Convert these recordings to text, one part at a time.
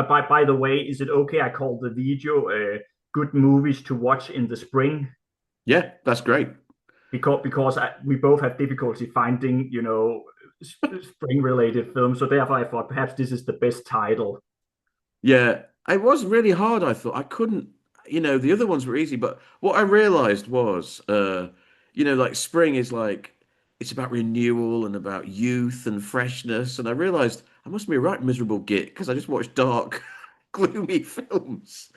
By the way, is it okay? I call the video "Good Movies to Watch in the Spring" Yeah, that's great. because we both have difficulty finding, spring related films. So therefore, I thought perhaps this is the best title. Yeah, it was really hard. I thought I couldn't, the other ones were easy, but what I realized was, like spring is like it's about renewal and about youth and freshness. And I realized I must be a right miserable git because I just watched dark, gloomy films.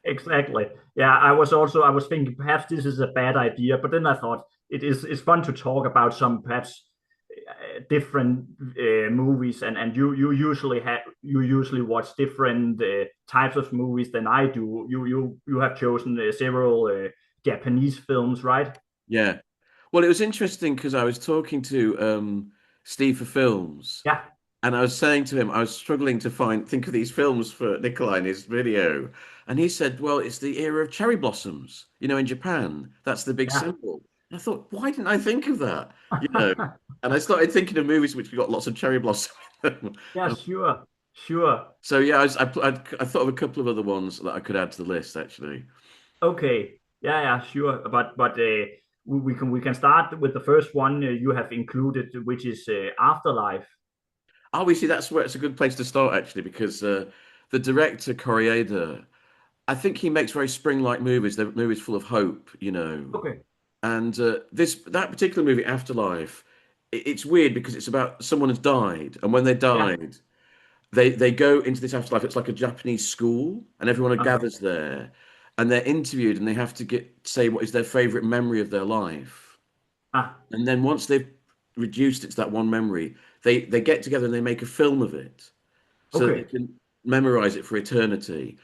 Exactly. Yeah, I was thinking perhaps this is a bad idea, but then I thought it's fun to talk about some perhaps different movies, and you usually watch different types of movies than I do. You have chosen several Japanese films, right? Yeah. Well, it was interesting because I was talking to Steve for Films, Yeah, and I was saying to him, I was struggling to think of these films for Nikolai in his video. And he said, well, it's the era of cherry blossoms, in Japan. That's the big yeah, symbol. And I thought, why didn't I think of that? You know, and I started thinking of movies which got lots of cherry blossom in them. yeah. Sure, sure. So yeah, I thought of a couple of other ones that I could add to the list actually. Okay, yeah, yeah, sure. But we can start with the first one you have included, which is Afterlife. Oh, we see that's where it's a good place to start actually because the director Koreeda, I think he makes very spring-like movies. They're movies full of hope. Okay. And this that particular movie, Afterlife, it's weird because it's about someone has died, and when they Yeah. died, they go into this afterlife. It's like a Japanese school, and everyone Okay. gathers there, and they're interviewed, and they have to say what is their favorite memory of their life. Ah. And then once they've reduced it to that one memory, they get together and they make a film of it, so that they Okay. can memorize it for eternity.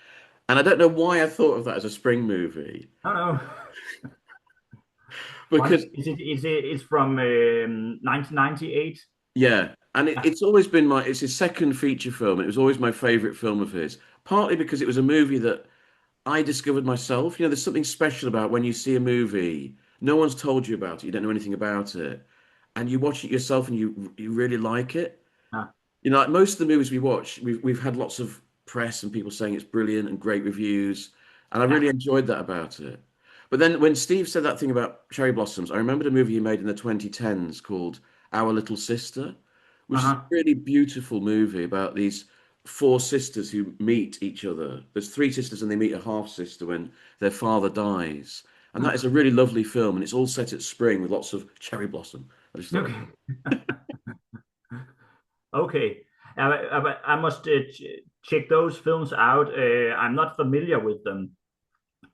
And I don't know why I thought of that as a spring movie No, no. One because is it it's from 1998. yeah, and Ah. it's always been it's his second feature film. It was always my favorite film of his, partly because it was a movie that I discovered myself. There's something special about when you see a movie, no one's told you about it, you don't know anything about it, and you watch it yourself and you really like it. Ah. Like most of the movies we watch, we've had lots of press and people saying it's brilliant and great reviews, and I really Yeah. enjoyed that about it. But then when Steve said that thing about cherry blossoms, I remembered a movie he made in the 2010s called Our Little Sister, which is a Uh-huh. really beautiful movie about these four sisters who meet each other. There's three sisters and they meet a half sister when their father dies. And that is a Hmm. really lovely film, and it's all set at spring with lots of cherry blossom. I just thought, Okay. Okay. I must check those films out. I'm not familiar with them.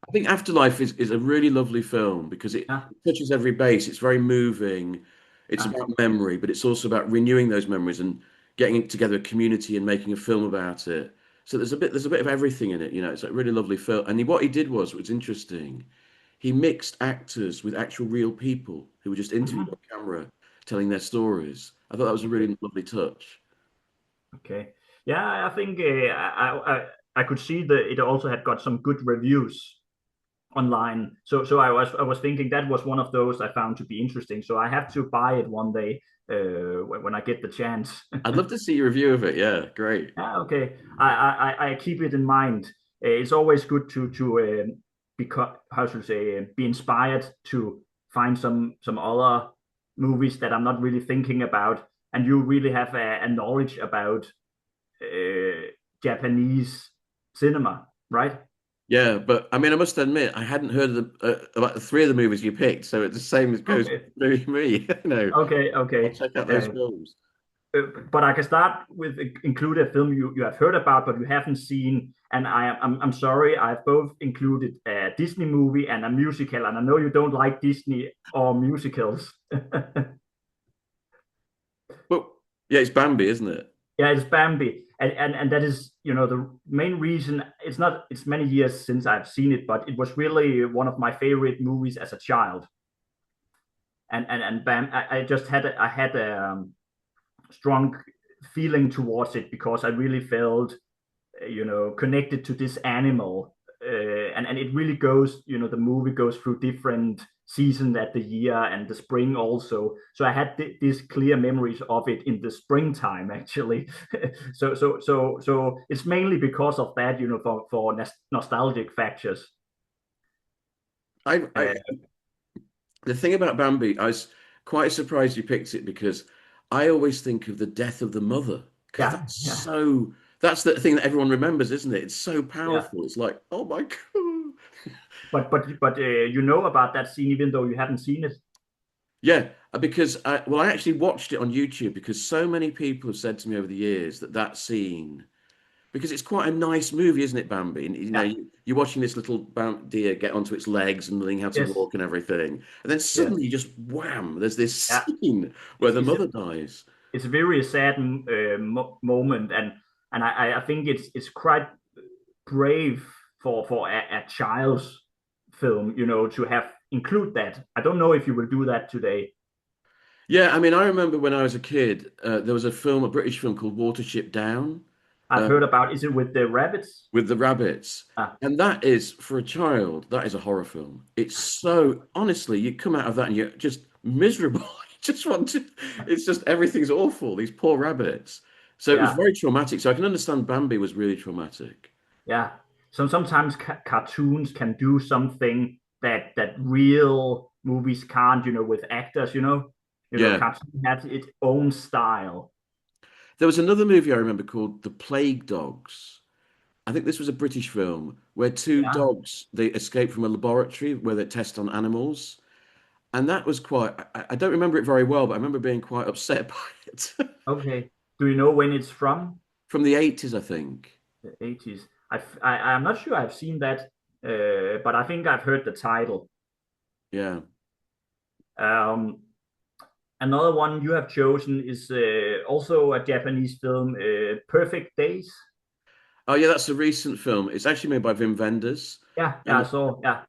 I think Afterlife is a really lovely film because it Yeah. touches every base. It's very moving. It's Ah. about memory, but it's also about renewing those memories and getting together a community and making a film about it. So there's a bit of everything in it. It's a really lovely film. And what he did was interesting. He mixed actors with actual real people who were just interviewed Mhm. on camera telling their stories. I thought that was a Okay. really lovely touch. Okay. Yeah, I think I could see that it also had got some good reviews online. So I was thinking that was one of those I found to be interesting. So I have to buy it one day when I get the chance. I'd love to see your review of it. Yeah, great. Yeah, okay. I keep it in mind. It's always good to because how should I say be inspired to find some other movies that I'm not really thinking about, and you really have a knowledge about Japanese cinema, right? Yeah, but I mean, I must admit, I hadn't heard of about the three of the movies you picked, so it's the same as goes Okay, through me. okay, I'll okay. check out those Uh, films. but I can start with include a film you have heard about but you haven't seen, and I'm sorry, I've both included a Disney movie and a musical, and I know you don't like Disney or musicals. Well, yeah, it's Bambi, isn't it? Yeah, it's Bambi, and that is the main reason. It's many years since I've seen it, but it was really one of my favorite movies as a child. And Bam, I just had a strong feeling towards it because I really felt connected to this animal, and it really goes, the movie goes through different season at the year and the spring also. So I had these clear memories of it in the springtime actually. So it's mainly because of that, for nostalgic factors. I Uh, the thing about Bambi, I was quite surprised you picked it because I always think of the death of the mother because yeah, yeah, that's the thing that everyone remembers, isn't it? It's so yeah. powerful. It's like, oh my God. But you know about that scene even though you haven't seen it. Yeah, because I actually watched it on YouTube because so many people have said to me over the years that that scene, because it's quite a nice movie, isn't it, Bambi? And Yeah. you're watching this little deer get onto its legs and learning how to Yes. walk and everything, and then Yes. suddenly just wham, there's this Yeah. scene where It's the it's mother dies. it's a very sad moment, and I think it's quite brave for a child's film, to have include that. I don't know if you will do that today. Yeah, I mean, I remember when I was a kid, there was a film, a British film called Watership Down, I've uh, heard about. Is it with the rabbits? with the rabbits. Ah, And that is, for a child, that is a horror film. It's so, honestly, you come out of that and you're just miserable. You just want to, it's just everything's awful, these poor rabbits. So it was yeah, very traumatic. So I can understand Bambi was really traumatic. yeah. So sometimes cartoons can do something that real movies can't. With actors. Yeah. Cartoon has its own style. There was another movie I remember called The Plague Dogs. I think this was a British film where two Yeah. dogs, they escape from a laboratory where they test on animals. And that was quite, I don't remember it very well, but I remember being quite upset by it. Okay. Do you know when it's from? From the 80s, I think. The 80s. I'm not sure I've seen that, but I think I've heard the title. Yeah. Um, Another one you have chosen is also a Japanese film, Perfect Days. Oh, yeah, that's a recent film. It's actually made by Wim Wenders. Yeah, yeah, And, I saw. Yeah,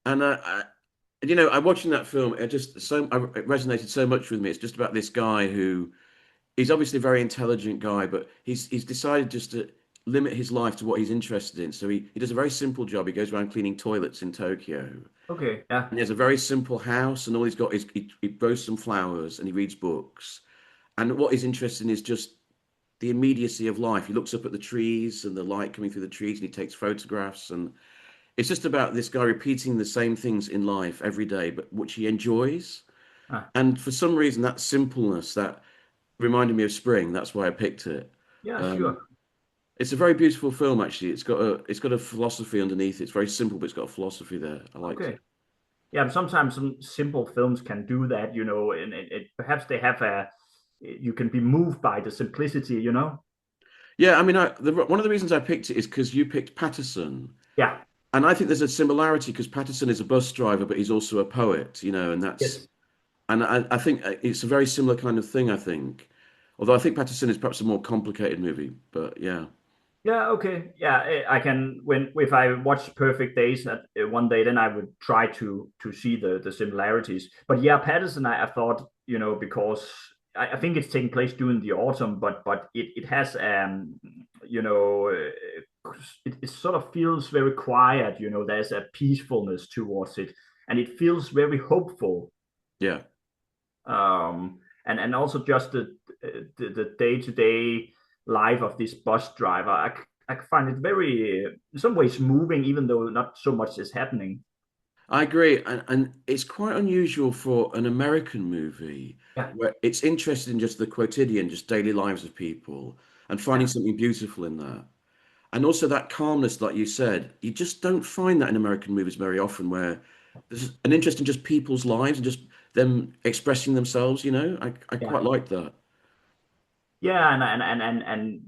I watching that film, it resonated so much with me. It's just about this guy who he's obviously a very intelligent guy, but he's decided just to limit his life to what he's interested in. So he does a very simple job. He goes around cleaning toilets in Tokyo. okay, yeah, And he has a very simple house, and all he's got is he grows some flowers and he reads books. And what he's interested in is just the immediacy of life. He looks up at the trees and the light coming through the trees, and he takes photographs. And it's just about this guy repeating the same things in life every day, but which he enjoys. ah, And for some reason, that simpleness that reminded me of spring. That's why I picked it. yeah, Um, sure, it's a very beautiful film, actually. It's got a philosophy underneath it. It's very simple, but it's got a philosophy there. I liked okay, it. yeah. But sometimes some simple films can do that, and perhaps they have a. You can be moved by the simplicity. Yeah, I mean, one of the reasons I picked it is because you picked Paterson, Yeah, and I think there's a similarity because Paterson is a bus driver, but he's also a poet, and that's yes, and I think it's a very similar kind of thing. I think, although I think Paterson is perhaps a more complicated movie, but yeah, yeah, okay, yeah. I can when if I watch Perfect Days at one day, then I would try to see the similarities. But yeah, Patterson, I thought, because I think it's taking place during the autumn, but it has you know it sort of feels very quiet. There's a peacefulness towards it, and it feels very hopeful. yeah. And also just the day-to-day life of this bus driver. I find it very, in some ways, moving, even though not so much is happening. I agree, and it's quite unusual for an American movie Yeah, where it's interested in just the quotidian, just daily lives of people, and finding yeah, something beautiful in that. And also that calmness, like you said, you just don't find that in American movies very often, where there's an interest in just people's lives and just them expressing themselves. I yeah, quite like that. yeah. And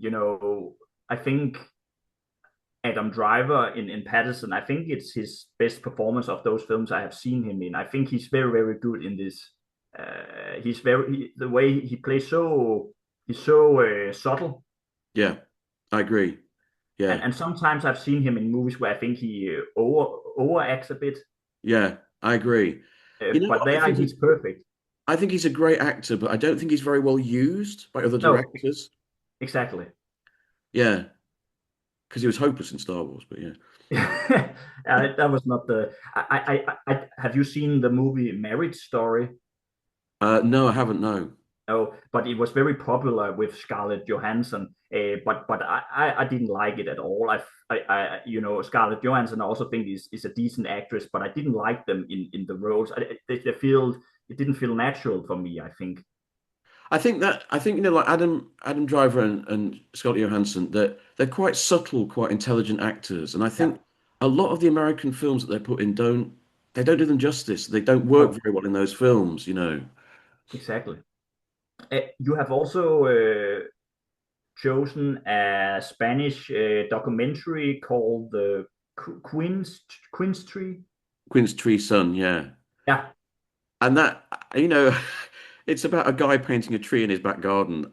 I think Adam Driver in Paterson. I think it's his best performance of those films I have seen him in. I think he's very, very good in this. The way he plays, he's so subtle. Yeah, I agree. And Yeah, and sometimes I've seen him in movies where I think he overacts a bit, yeah, I agree. You know but what? I there think he's perfect. I think he's a great actor, but I don't think he's very well used by other No, directors. exactly. Yeah. because he was hopeless in Star Wars. But yeah, That was not the. Have you seen the movie Marriage Story? no, I haven't. No. Oh, but it was very popular with Scarlett Johansson. But I didn't like it at all. Scarlett Johansson I also think is a decent actress, but I didn't like them in the roles. They feel it didn't feel natural for me. I think. I think like Adam Driver and Scott Johansson, they're quite subtle, quite intelligent actors, and I Yeah. think a lot of the American films that they put in don't do them justice. They don't work No. very well in those films, you know. Exactly. You have also chosen a Spanish documentary called the Quince Tree. Quince Tree Sun, yeah. Yeah. And that, you know, it's about a guy painting a tree in his back garden.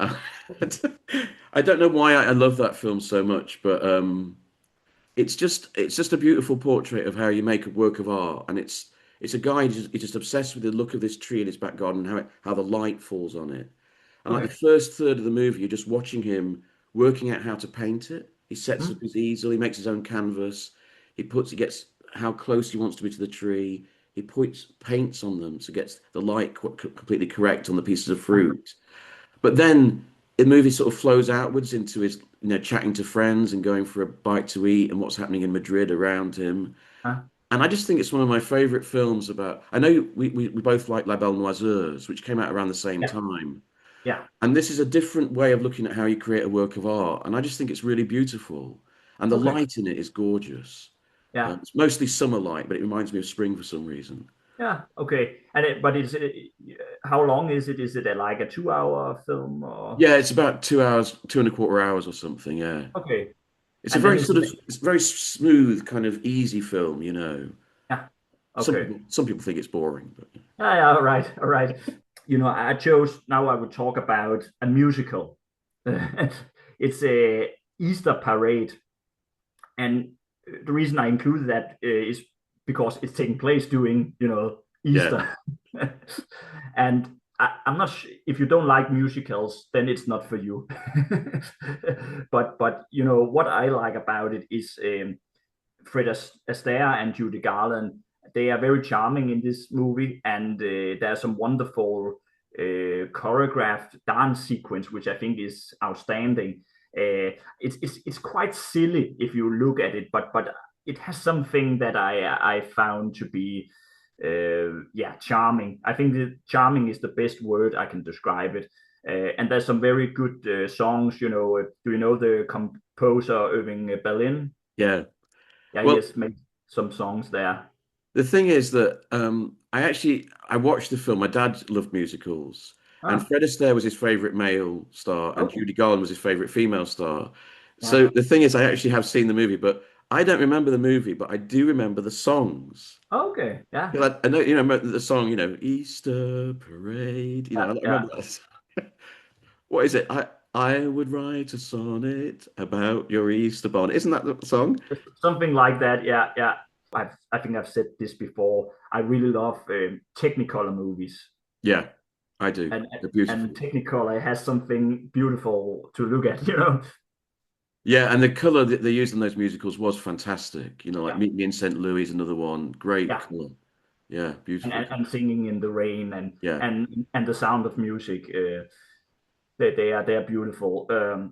I don't know why I love that film so much, but it's just a beautiful portrait of how you make a work of art, and it's a guy he's just obsessed with the look of this tree in his back garden and how the light falls on it. And like the Okay. first third of the movie, you're just watching him working out how to paint it. He sets up Hmm? his easel, he makes his own canvas, he gets how close he wants to be to the tree. He puts paints on them so gets the light completely correct on the pieces of fruit. But then the movie sort of flows outwards into his, chatting to friends and going for a bite to eat and what's happening in Madrid around him. Huh? And I just think it's one of my favorite films about. I know we both like La Belle Noiseuse, which came out around the same Yeah. time. Yeah. And this is a different way of looking at how you create a work of art. And I just think it's really beautiful. And the Okay. light in it is gorgeous. Yeah. It's mostly summer light, but it reminds me of spring for some reason. Yeah. Okay. But how long is it? Is it like a 2 hour film or? Yeah, it's about 2 hours, 2.25 hours or something. Yeah. Okay. It's a And then very is sort it? of, it's a very smooth, kind of easy film, you know. Yeah. Some Okay. people, some people think it's boring, but Yeah. Yeah. All right. All right. I chose now. I would talk about a musical. It's a Easter Parade. And the reason I included that is because it's taking place during, yeah, Easter. And I'm not sure if you don't like musicals, then it's not for you. But what I like about it is Fred Astaire and Judy Garland. They are very charming in this movie, and there's some wonderful choreographed dance sequence, which I think is outstanding. It's quite silly if you look at it, but it has something that I found to be yeah, charming. I think that charming is the best word I can describe it. And there's some very good songs. Do you know the composer Irving Berlin? yeah. Yeah, he Well, has made some songs there. the thing is that I watched the film. My dad loved musicals, and Ah, Fred Astaire was his favorite male star, and okay. Judy Garland was his favorite female star. Yeah. So the thing is, I actually have seen the movie, but I don't remember the movie, but I do remember the songs. Okay. Yeah. Yeah, I know, remember the song, Easter Parade. Yeah. I Yeah. remember that. What is it? I would write a sonnet about your Easter bonnet. Isn't that the song? Something like that. Yeah. Yeah. I think I've said this before. I really love Technicolor movies, Yeah, I do. and They're and beautiful. Technicolor has something beautiful to look at. Yeah, and the color that they used in those musicals was fantastic. Like Yeah. Meet Me in St. Louis is another one. Great Yeah. color. Yeah, and, beautiful and, color. and singing in the rain and Yeah. and the sound of music. They are beautiful. Uh,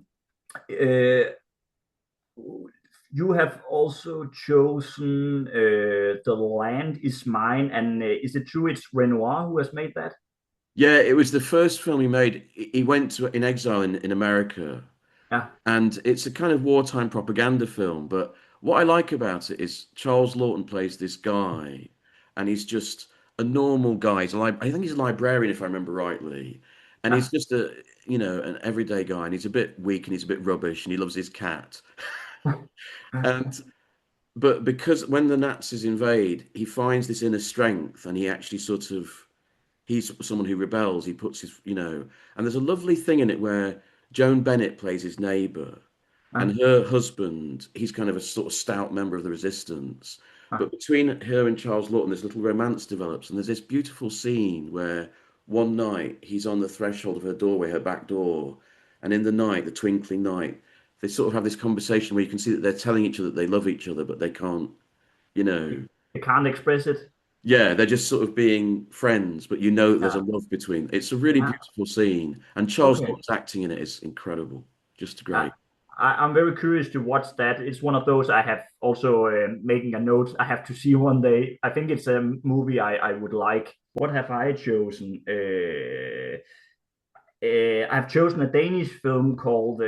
you have also chosen "The Land Is Mine," and is it true it's Renoir who has made that? Yeah, it was the first film he made. He went in exile in America, Yeah. and it's a kind of wartime propaganda film. But what I like about it is Charles Lawton plays this guy, and he's just a normal guy. I think he's a librarian, if I remember rightly. And he's Yeah. just an everyday guy, and he's a bit weak and he's a bit rubbish, and he loves his cat. And but because when the Nazis invade, he finds this inner strength, and he actually sort of he's someone who rebels. He puts and there's a lovely thing in it where Joan Bennett plays his neighbor, Uh, and her husband, he's kind of a sort of stout member of the resistance. uh, But between her and Charles Lawton, this little romance develops, and there's this beautiful scene where one night he's on the threshold of her doorway, her back door, and in the night, the twinkling night, they sort of have this conversation where you can see that they're telling each other that they love each other, but they can't, you They, know. they can't express it. Yeah, they're just sort of being friends, but you know that there's a Yeah. love between. It's a really Ah, beautiful scene, and Charles okay. Dance's acting in it is incredible, just I, great. I'm very curious to watch that. It's one of those I have also making a note. I have to see one day. I think it's a movie I would like. What have I chosen? I've chosen a Danish film called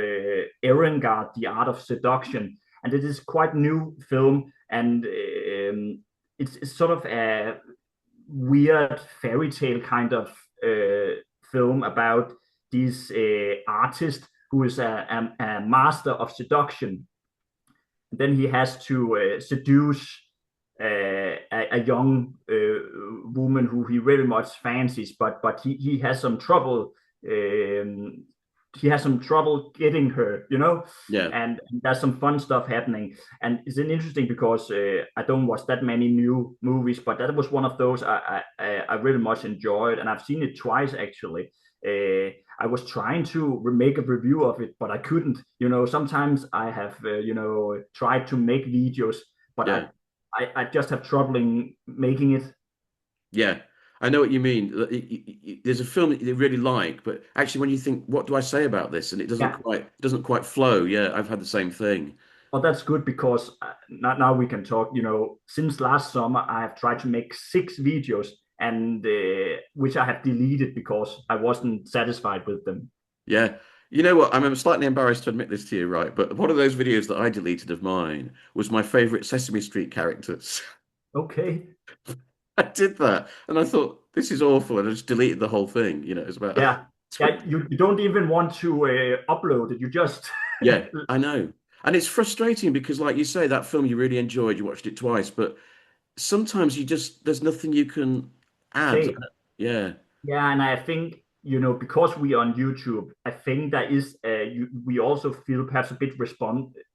Ehrengard, The Art of Seduction, and it is quite new film, and it's sort of a weird fairy tale kind of film about this artist who is a master of seduction. And then he has to seduce a young woman who he very much fancies, but he has some trouble. Um, he has some trouble getting her, you know, Yeah, and there's some fun stuff happening. And it's an interesting because I don't watch that many new movies, but that was one of those I really much enjoyed, and I've seen it twice actually. I was trying to make a review of it, but I couldn't. You know, sometimes I have, tried to make videos, but yeah, I just have troubling making it. yeah. I know what you mean. There's a film that you really like, but actually, when you think, "What do I say about this?" and Yeah. it doesn't quite flow. Yeah, I've had the same thing. Well, that's good because now we can talk. You know, since last summer, I have tried to make 6 videos, and which I have deleted because I wasn't satisfied with them. Yeah. You know what? I'm slightly embarrassed to admit this to you, right? But one of those videos that I deleted of mine was my favorite Sesame Street characters. Okay. I did that, and I thought this is awful, and I just deleted the whole thing. It's about Yeah. Yeah. 20. You don't even want to upload it. You just Yeah, I know. And it's frustrating because, like you say, that film you really enjoyed, you watched it twice, but sometimes there's nothing you can add. say. Yeah, Yeah, and I think because we are on YouTube, I think that is we also feel perhaps a bit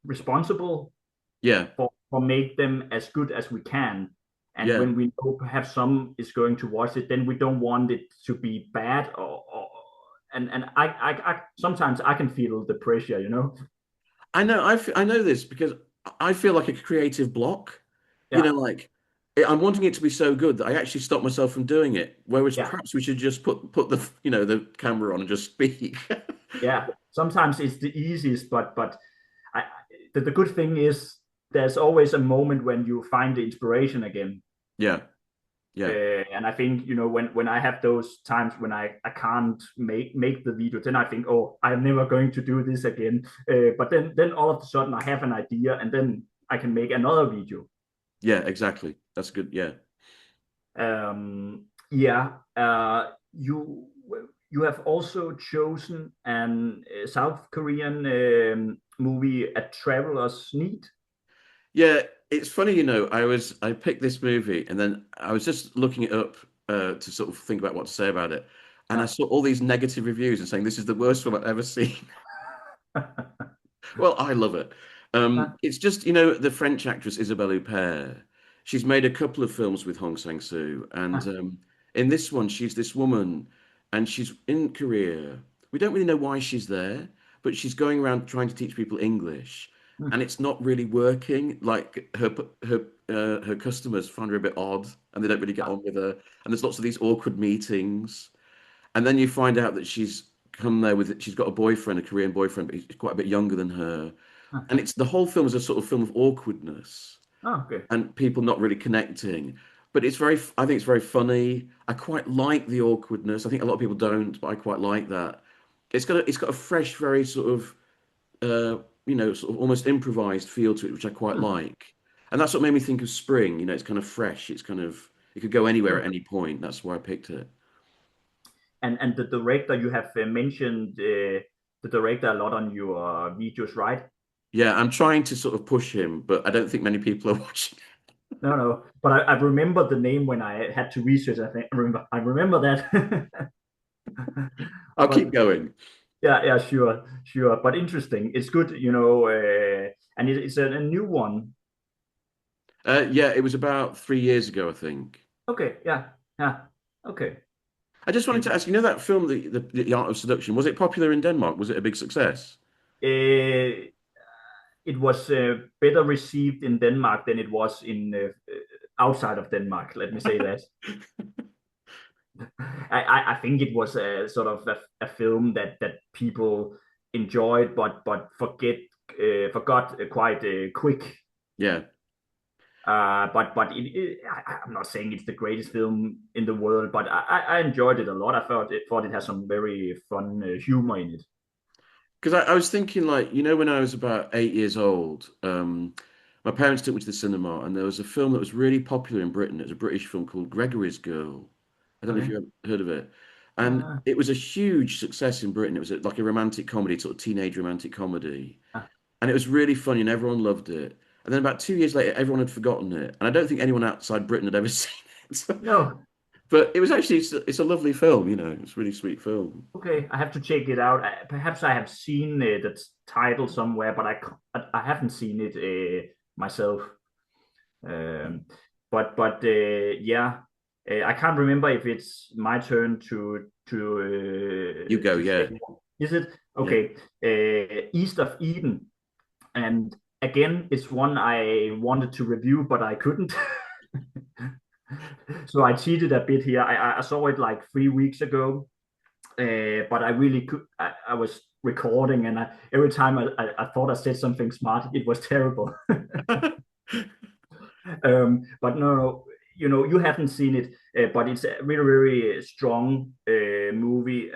responsible yeah, for make them as good as we can. And yeah. when we know perhaps some is going to watch it, then we don't want it to be bad or and I sometimes I can feel the pressure, you know. I know this because I feel like a creative block. Yeah, Like I'm wanting it to be so good that I actually stop myself from doing it. Whereas yeah, perhaps we should just put the the camera on and just speak. yeah. Sometimes it's the easiest, but I, the good thing is there's always a moment when you find the inspiration again. Yeah, yeah, And I think when I have those times when I can't make the video, then I think, oh, I'm never going to do this again. But then all of a sudden I have an idea, and then I can make another video. yeah. Exactly. That's good. Yeah. Yeah, you have also chosen an South Korean movie, A Traveler's Need. Yeah, it's funny, I picked this movie and then I was just looking it up to sort of think about what to say about it. And I Yeah. saw all these negative reviews and saying this is the worst film I've ever seen. Well, I love it. It's just, the French actress Isabelle Huppert. She's made a couple of films with Hong Sang-soo, and in this one, she's this woman, and she's in Korea. We don't really know why she's there, but she's going around trying to teach people English, and it's not really working. Like her customers find her a bit odd, and they don't really get on with her. And there's lots of these awkward meetings. And then you find out that she's got a boyfriend, a Korean boyfriend, but he's quite a bit younger than her. And it's the whole film is a sort of film of awkwardness Oh, okay. and people not really connecting. But I think it's very funny. I quite like the awkwardness. I think a lot of people don't, but I quite like that. It's got a fresh, very sort of, sort of almost improvised feel to it, which I quite Hmm. like. And that's what made me think of Spring. It's kind of fresh. It could go anywhere at any point. That's why I picked it. And the director you have mentioned the director a lot on your videos, right? Yeah, I'm trying to sort of push him, but I don't think many people are watching. No, no, but I remember the name when I had to research. I remember that. I'll But keep going. yeah, yeah, sure, sure. But interesting. It's good, and it's a new one. Yeah, it was about 3 years ago, I think. Okay, yeah, yeah, okay. I just wanted And to ask, that film, the Art of Seduction, was it popular in Denmark? Was it a big success? it was better received in Denmark than it was in outside of Denmark. Let me say that. I think it was a sort of a film that people enjoyed, but forgot quite quick. Yeah. But I'm not saying it's the greatest film in the world, but I enjoyed it a lot. I thought it has some very fun humor in it. Because I was thinking, like, when I was about 8 years old, my parents took me to the cinema, and there was a film that was really popular in Britain. It was a British film called Gregory's Girl. I don't know if Okay. you ever heard of it. And Uh, it was a huge success in Britain. It was like a romantic comedy, sort of teenage romantic comedy. uh, And it was really funny, and everyone loved it. And then about 2 years later, everyone had forgotten it. And I don't think anyone outside Britain had ever seen it. no. But it was actually, it's a lovely film, It's a really sweet film. Okay, I have to check it out. Perhaps I have seen the title somewhere, but I haven't seen it myself. Um, but yeah, I can't remember if it's my turn You go, to say yeah. one. Is it Yeah. okay? East of Eden, and again, it's one I wanted to review, but I couldn't. So I cheated a bit here. I saw it like 3 weeks ago, but I really could. I was recording, and every time I thought I said something smart, it was terrible. But no, you haven't seen it, but it's a really, really strong movie.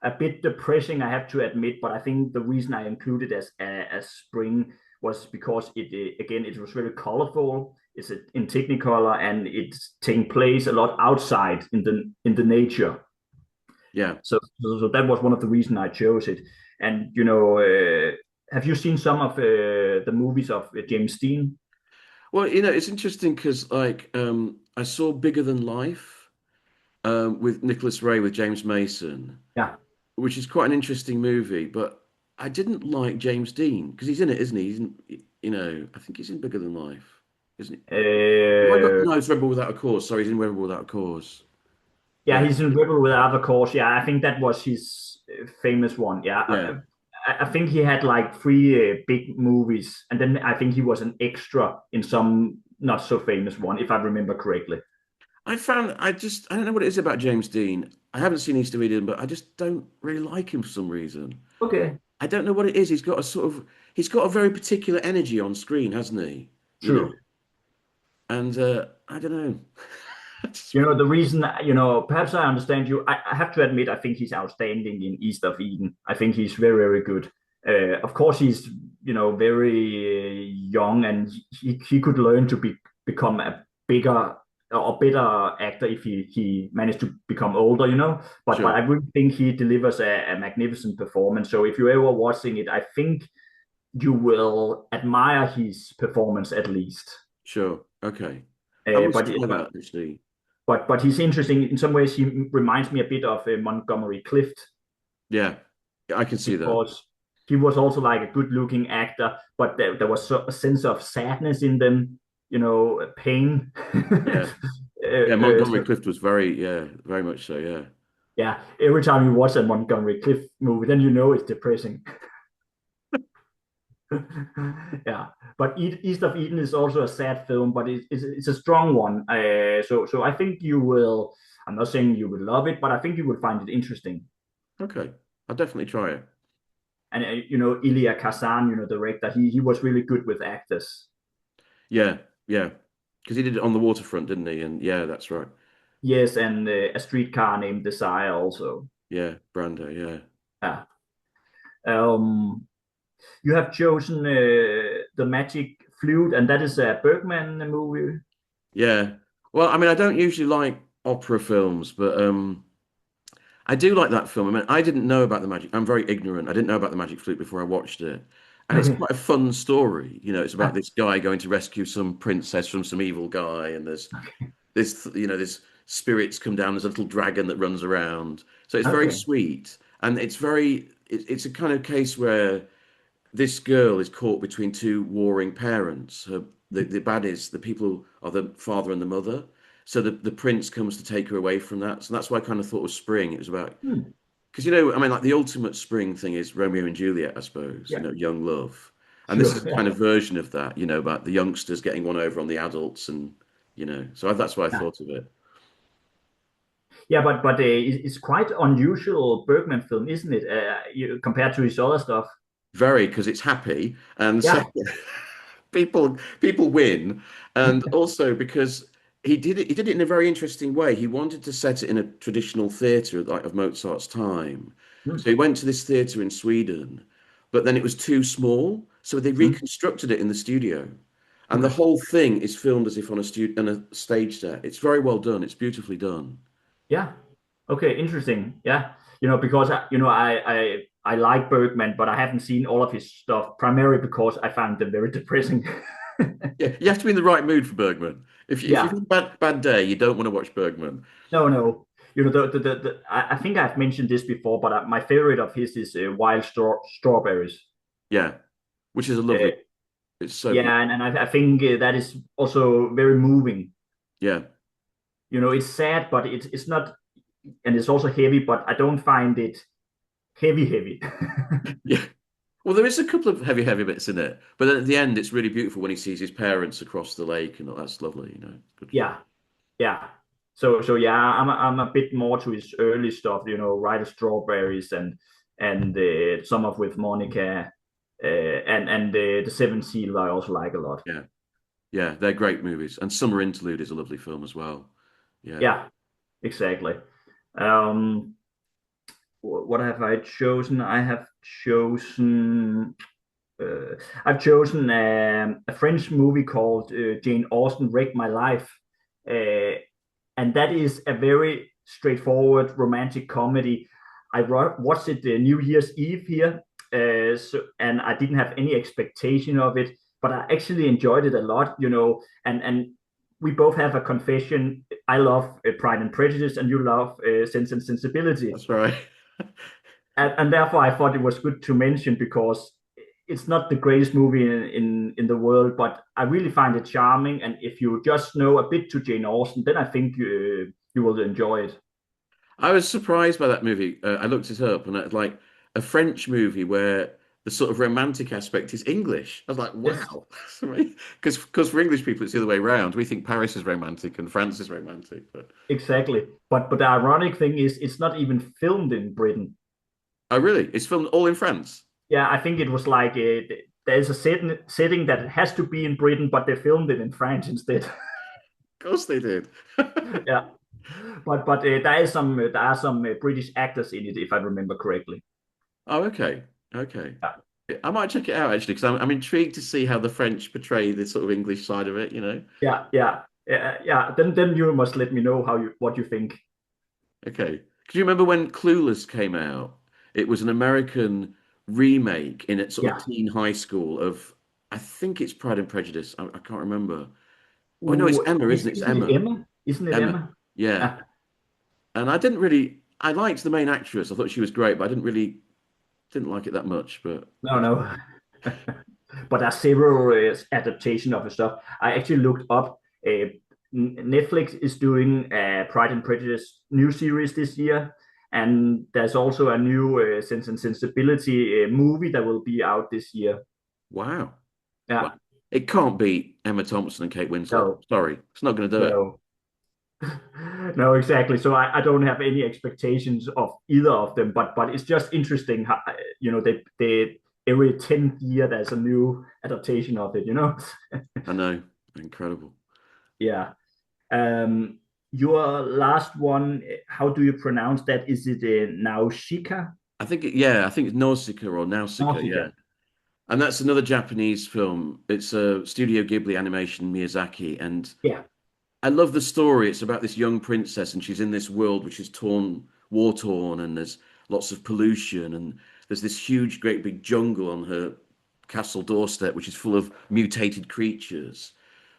A bit depressing, I have to admit, but I think the reason I included as spring was because again it was very colorful. It's in Technicolor, and it's taking place a lot outside in the nature. Yeah. So that was one of the reasons I chose it. And have you seen some of the movies of James Dean? Well, it's interesting because like I saw Bigger Than Life with Nicholas Ray with James Mason, Yeah. which is quite an interesting movie, but I didn't like James Dean because he's in it, isn't he? I think he's in Bigger Than Life, isn't he? Have I got Uh, no, it's Rebel Without a Cause. Sorry, he's in Rebel Without a Cause. yeah, Yeah, he's in Rebel with Other Course. Yeah, I think that was his famous one. Yeah, yeah. I think he had like three big movies, and then I think he was an extra in some not so famous one, if I remember correctly. I don't know what it is about James Dean. I haven't seen East of Eden, but I just don't really like him for some reason. Okay, I don't know what it is. He's got a very particular energy on screen, hasn't he? You know, true. and I don't know. The reason, perhaps I understand you. I have to admit, I think he's outstanding in East of Eden. I think he's very, very good. Of course, he's, very young, and he could learn to become a bigger or better actor if he managed to become older. But I Sure, really think he delivers a magnificent performance. So if you're ever watching it, I think you will admire his performance at least. sure. Okay. I Uh, must but try that actually. but he's interesting in some ways. He reminds me a bit of Montgomery Clift Yeah, I can see that. because he was also like a good-looking actor, but there was a sense of sadness in them, pain. Yeah, yeah. So, Montgomery Clift was yeah, very much so. Yeah. yeah, every time you watch a Montgomery Clift movie, then it's depressing. Yeah, but East of Eden is also a sad film, but it's a strong one. So I think you will. I'm not saying you will love it, but I think you will find it interesting. Okay, I'll definitely try it. And Ilya Kazan, the director, he was really good with actors. Yeah, yeah, because he did it on the waterfront, didn't he? And yeah, that's right. Yes, and A Streetcar Named Desire also. Yeah, Brando. Yeah, Yeah. Um, you have chosen the Magic Flute, and that is a Bergman movie. yeah. Well, I mean, I don't usually like opera films, but I do like that film. I mean, I didn't know about the magic. I'm very ignorant. I didn't know about the Magic Flute before I watched it, and it's Okay. quite a fun story. It's about Ah, this guy going to rescue some princess from some evil guy, and there's spirits come down. There's a little dragon that runs around. So it's very okay. sweet, and it's a kind of case where this girl is caught between two warring parents. The baddies, the people are the father and the mother. So the prince comes to take her away from that. So that's why I kind of thought of spring. It was about Hmm. because I mean, like the ultimate spring thing is Romeo and Juliet, I suppose. Yeah. Young love. And this is Sure. a Yeah. kind of version of that, about the youngsters getting one over on the adults, and so that's why I Yeah. thought of it. Yeah, but it's quite unusual Bergman film, isn't it? Compared to his other stuff. Very, because it's happy, and Yeah. second, people win, and also because he did it in a very interesting way. He wanted to set it in a traditional theatre like of Mozart's time. Mm, So he went to this theatre in Sweden, but then it was too small, so they mm. reconstructed it in the studio. And the Okay. whole thing is filmed as if on a stage set. It's very well done. It's beautifully done. Yeah. Okay. Interesting. Yeah. Because I like Bergman, but I haven't seen all of his stuff primarily because I found them very depressing. Yeah, you have to be in the right mood for Bergman. If you've Yeah. had a bad day, you don't want to watch Bergman. No, no. I think I've mentioned this before, but my favorite of his is Wild Strawberries. Yeah, which is a lovely. Uh, It's so beautiful. yeah, and I think that is also very moving. Yeah, It's sad, but it's not, and it's also heavy, but I don't find it heavy. yeah. Well, there is a couple of heavy bits in it, but then at the end, it's really beautiful when he sees his parents across the lake, and that's lovely. Good fun. Yeah, yeah. So yeah, I'm a bit more to his early stuff. Ride Strawberries and some of with Monica, and the Seven Seal I also like a lot. Yeah, yeah, they're great movies, and Summer Interlude is a lovely film as well. Yeah. Yeah, exactly. Um, what have I chosen? Uh, I've chosen a French movie called Jane Austen Wrecked My Life, uh, and that is a very straightforward romantic comedy. I watched it New Year's Eve here, and I didn't have any expectation of it, but I actually enjoyed it a lot. And we both have a confession. I love Pride and Prejudice, and you love Sense and Sensibility, That's right. and therefore I thought it was good to mention because it's not the greatest movie in the world, but I really find it charming. And if you just know a bit to Jane Austen, then I think you will enjoy it. I was surprised by that movie. I looked it up, and it's like a French movie where the sort of romantic aspect is English. I was like, Yes, wow, because for English people, it's the other way around. We think Paris is romantic and France is romantic, but exactly. But the ironic thing is, it's not even filmed in Britain. oh, really? It's filmed all in France. Yeah, I think it was like there's a setting that has to be in Britain, but they filmed it in France instead. Of course they did. Yeah, but there are some British actors in it, if I remember correctly. Oh, okay. Okay. Yeah, I might check it out actually because I'm intrigued to see how the French portray the sort of English side of it. yeah. Then you must let me know what you think. Okay. Could you remember when Clueless came out? It was an American remake in a sort of Yeah. teen high school of, I think it's Pride and Prejudice. I can't remember. Oh, no, it's Ooh, Emma, isn't it? It's isn't it Emma. Emma? Isn't it Emma. Emma? Yeah. Yeah. And I liked the main actress. I thought she was great, but I didn't like it that much. But No, no. But there are several adaptation of the stuff. I actually looked up. Netflix is doing a Pride and Prejudice new series this year, and there's also a new Sense and Sensibility movie that will be out this year. wow. Well, Yeah. it can't be Emma Thompson and Kate Winslet. No, Sorry, it's not going to do it. no, no, exactly. So I don't have any expectations of either of them, but it's just interesting how they every 10th year there's a new adaptation of it. I know, incredible. Yeah. Your last one, how do you pronounce that? Is it Nausicaa? I think it's Nausicaa or Nausicaa. Yeah, Nausicaa. and that's another Japanese film. It's a Studio Ghibli animation, Miyazaki, and Yeah. I love the story. It's about this young princess, and she's in this world which is war torn, and there's lots of pollution, and there's this huge, great big jungle on her castle doorstep, which is full of mutated creatures.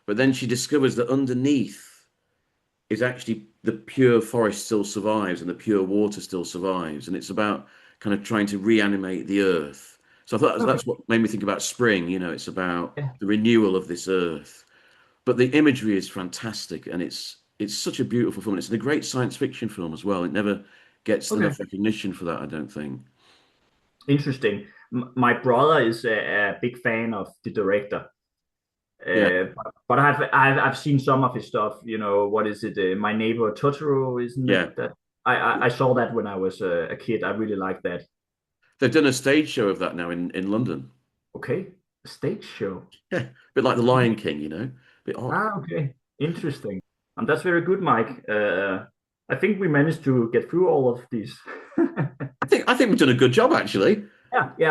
But then she discovers that underneath is actually the pure forest still survives, and the pure water still survives, and it's about kind of trying to reanimate the earth. So I thought Okay. that's what made me think about spring. It's about Yeah. the renewal of this earth, but the imagery is fantastic, and it's such a beautiful film. It's a great science fiction film as well. It never gets Okay. enough recognition for that, I don't think. Interesting. My brother is a big fan of the director. Yeah, But I've seen some of his stuff. You know, what is it? My Neighbor Totoro, isn't it? yeah. That I saw that when I was a kid. I really liked that. They've done a stage show of that now in London. Okay, a stage show. Yeah, a bit like The Lion King, you know, a bit odd. Ah, okay, interesting. That's very good, Mike. I think we managed to get through all of these. I think we've done a good job actually. Yeah, yeah.